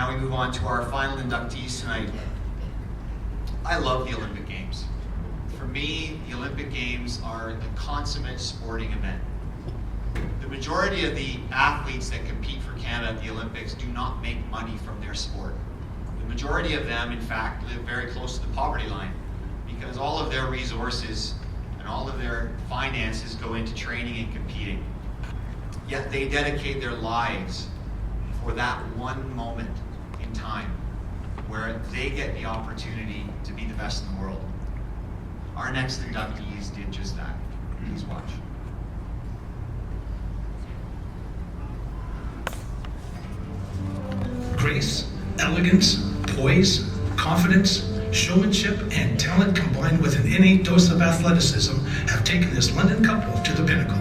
Now we move on to our final inductees tonight. I love the Olympic Games. For me, the Olympic Games are the consummate sporting event. The majority of the athletes that compete for Canada at the Olympics do not make money from their sport. The majority of them, in fact, live very close to the poverty line because all of their resources and all of their finances go into training and competing. Yet they dedicate their lives for that one moment in time where they get the opportunity to be the best in the world. Our next inductees did just that. Please watch. Grace, elegance, poise, confidence, showmanship, and talent combined with an innate dose of athleticism have taken this London couple to the pinnacle.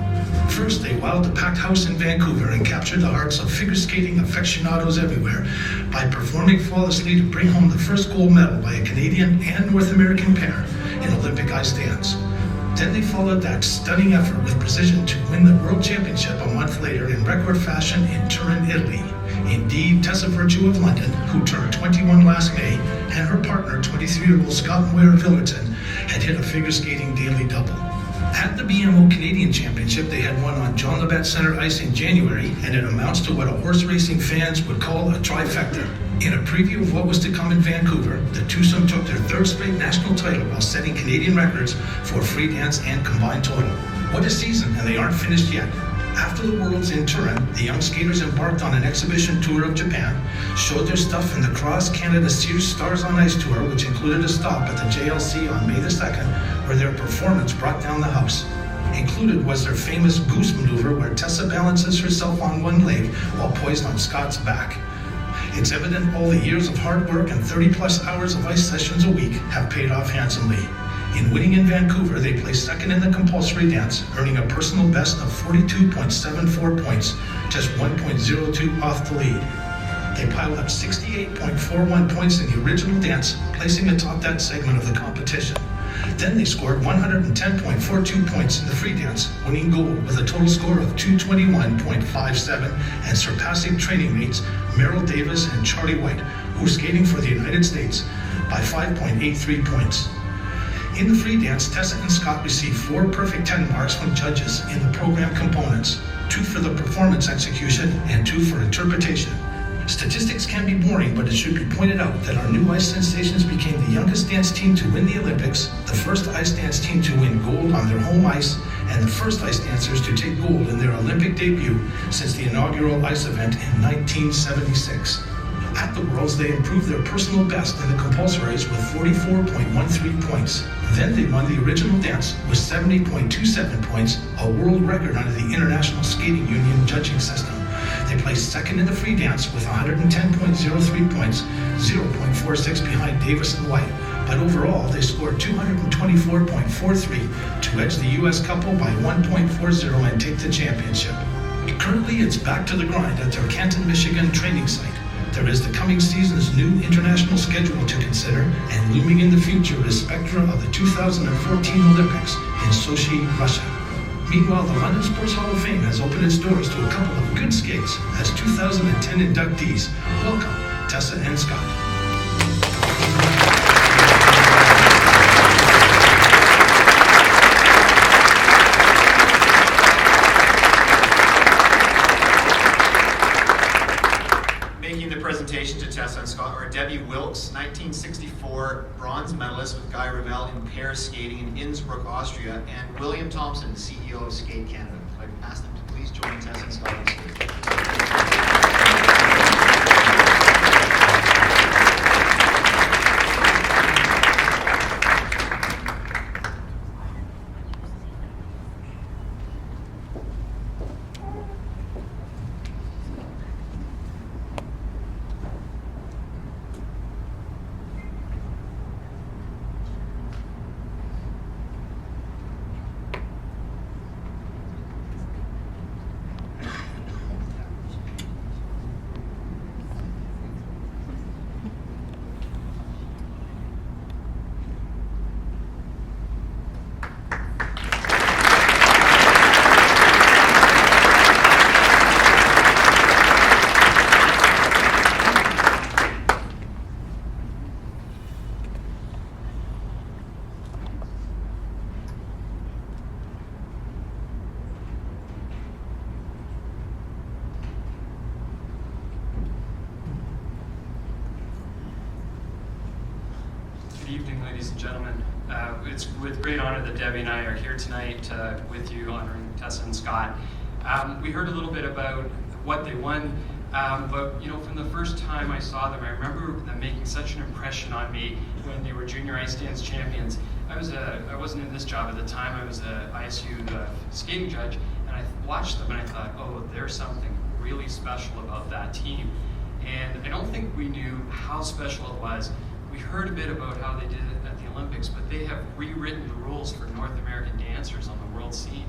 First, they wowed the packed house in Vancouver and captured the hearts of figure skating aficionados everywhere by performing flawlessly to bring home the first gold medal by a Canadian and North American pair in Olympic ice dance. Then they followed that stunning effort with precision to win the World Championship a month later in record fashion in Turin, Italy. Indeed, Tessa Virtue of London, who turned 21 last May, and her partner, 23-year-old Scott Moir of Hillerton, had hit a figure skating daily double. At the BMO Canadian Championship, they had won on John Labatt Center ice in January, and it amounts to what a horse racing fans would call a trifecta. In a preview of what was to come in Vancouver, the twosome took their third straight national title while setting Canadian records for free dance and combined total. What a season, and they aren't finished yet. After the Worlds in Turin, the young skaters embarked on an exhibition tour of Japan, showed their stuff in the Cross Canada Series Stars on Ice tour, which included a stop at the JLC on May the 2nd, where their performance brought down the house. Included was their famous goose maneuver, where Tessa balances herself on one leg while poised on Scott's back. It's evident all the years of hard work and 30-plus hours of ice sessions a week have paid off handsomely. In winning in Vancouver, they placed second in the compulsory dance, earning a personal best of 42.74 points, just 1.02 off the lead. They piled up 68.41 points in the original dance, placing atop that segment of the competition. Then they scored 110.42 points in the free dance, winning gold with a total score of 221.57 and surpassing training mates Merrill Davis and Charlie White, who were skating for the United States, by 5.83 points. In the free dance, Tessa and Scott received 4 perfect 10 marks from judges in the program components, 2 for the performance execution and 2 for interpretation. Statistics can be boring, but it should be pointed out that our new ice sensations became the youngest dance team to win the Olympics, the first ice dance team to win gold on their home ice, and the first ice dancers to take gold in their Olympic debut since the inaugural ice event in 1976. At the Worlds, they improved their personal best in the compulsories with 44.13 points. Then they won the original dance with 70.27 points, a world record under the International Skating Union judging system. They placed second in the free dance with 110.03 points, 0.46 behind Davis and White. But overall, they scored 224.43 to edge the U.S. couple by 1.40 and take the championship. Currently, it's back to the grind at their Canton, Michigan training site. There is the coming season's new international schedule to consider, and looming in the future is spectra of the 2014 Olympics in Sochi, Russia. Meanwhile, the London Sports Hall of Fame has opened its doors to a couple of good skates as 2010 inductees. Welcome, Tessa and Scott. Presentation to Tessa and Scott are Debbie Wilkes, 1964 bronze medalist with Guy Revell in pair skating in Innsbruck, Austria, and William Thompson, the CEO of Skate Canada. I'd ask them to please join Tessa and Scott on stage. evening, ladies and gentlemen. It's with great honor that Debbie and I are here tonight with you, honoring Tessa and Scott. We heard a little bit about what they won, but from the first time I saw them, I remember them making such an impression on me when they were junior ice dance champions. I wasn't in this job at the time. I was a ISU skating judge, and I watched them and I thought, oh, there's something really special about that team. And I don't think we knew how special it was. We heard a bit about how they did it at the Olympics, but they have rewritten the rules for North American dancers on the world scene.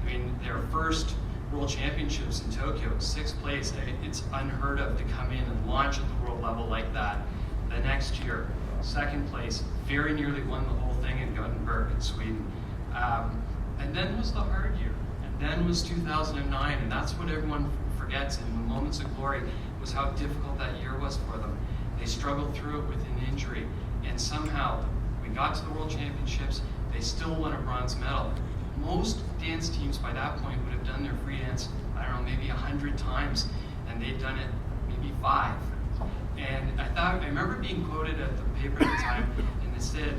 I mean, their first World Championships in Tokyo, 6th place. It's unheard of to come in and launch at the world level like that. The next year, 2nd place, very nearly won the whole thing in Gothenburg in Sweden. And then was the hard year. And then was 2009, and that's what everyone forgets in the moments of glory, was how difficult that year was for them. They struggled through it with an injury, and somehow we got to the World Championships. They still won a bronze medal. Most dance teams by that point would have done their free dance, I don't know, maybe 100 times, and they'd done it maybe 5. And I remember being quoted at the paper at the time, and they said,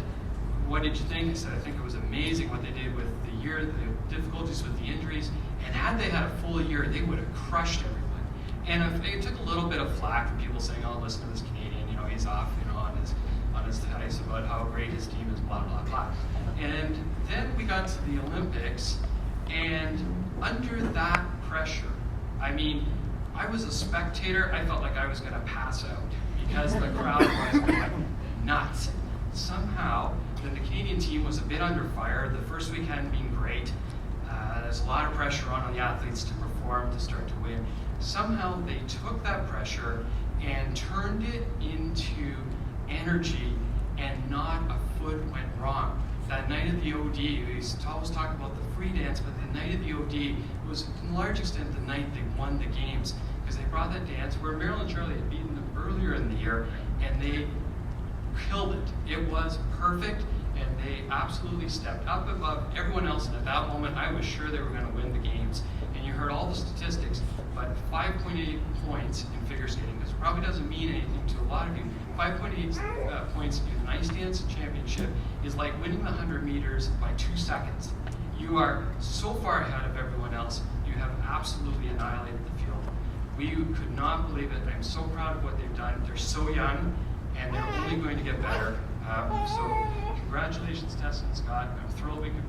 "What did you think?" I said, "I think it was amazing what they did with the year, the difficulties with the injuries, and had they had a full year, they would have crushed everyone." And it took a little bit of flack from people saying, "Oh, listen to this Canadian, he's off, on his ice about how great his team is, blah, blah, blah." And then we got to the Olympics, and under that pressure, I mean, I was a spectator, I felt like I was gonna pass out because the crowd was going nuts. Somehow, the Canadian team was a bit under fire. The first week hadn't been great. There's a lot of pressure on the athletes to perform, to start to win. Somehow they took that pressure and turned it into energy, and not a foot went wrong. That night at the OD, we always talk about the free dance, but the night at the OD was in large extent the night they won the games, because they brought that dance where Marilyn and Charlie had beaten them earlier in the year, and they killed it. It was perfect, and they absolutely stepped up above everyone else, and at that moment I was sure they were going to win the games. And you heard all the statistics, but 5.8 points in figure skating, because it probably doesn't mean anything to a lot of you. 5.8 points in an ice dance championship is like winning the 100 meters by 2 seconds. You are so far ahead of everyone else, you have absolutely annihilated the field. We could not believe it. I'm so proud of what they've done. They're so young, and they're only going to get better. So congratulations, Tessa and Scott. I'm thrilled we could